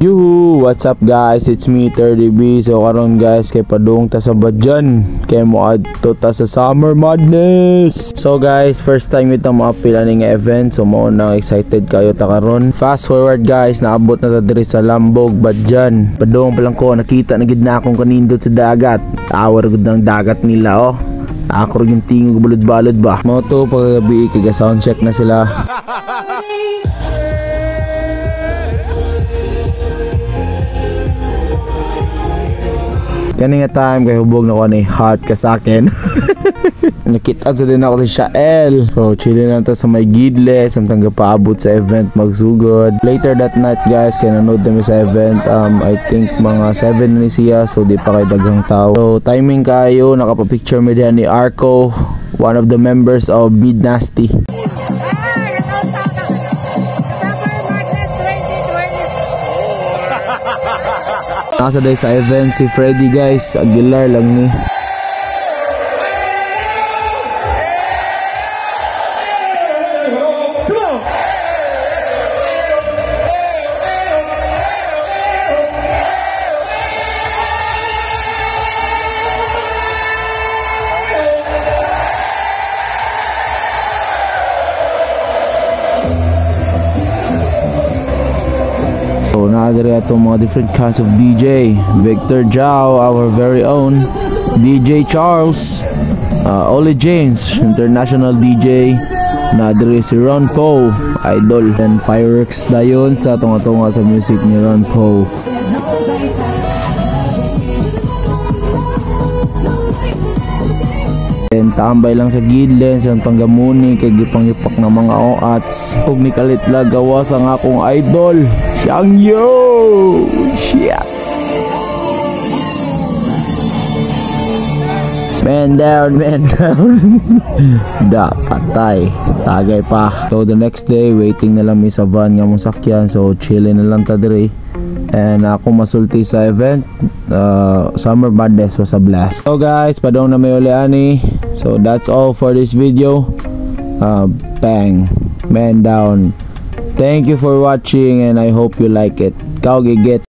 Yuhu! What's up guys? It's me 30B. So karon guys kay padung ta sa Badyan. Kay mo adto ta sa Summer Madness. So guys, first time ito maapil aning event. So mo na excited kayo ta karon. Fast forward guys, naabot na ta diri sa Lambog, Badyan. Padung pa lang ko nakita na gid na akong kanindot sa dagat. Awar gud ng dagat nila oh. Ako rin yung tingog balod-balod ba. Mo to paggabi kay sound check na sila. Kani nga time kay hubog na ko ni heart ka sa akin. Nakita sa din ako sa Shael. So chilling lang ta sa may gidle samtang gapaabot sa event magsugod. Later that night guys kay nanood kami sa event. I think mga 7 na siya, so di pa kay daghang tao. So timing kayo, nakapapicture mi diyan ni Arco, one of the members of Mid Nasty. Nasa day sa event si Freddy guys, Aguilar lang ni. So naadari ato mga different kinds of DJ. Victor Jao, our very own DJ Charles, Oli James, international DJ. Naadari si Ron Poe, idol. And fireworks dayon sa tunga-tunga sa music ni Ron Poe. Tambay lang sa gidlen sa panggamuni kay gipang-ipak ng mga oats. Ug ni Kalitlag gawas ang akong idol, Xiang Yo. Shit. Man down, man down. Da patay, tagay pa. So the next day waiting na lang mi sa van nga mong sakyan. So chilling na lang ta diri. And ako masulti sa event. Summer Madness was a blast. So guys, padong na may uliani. So that's all for this video. Bang, man down. Thank you for watching and I hope you like it. Kau gigit.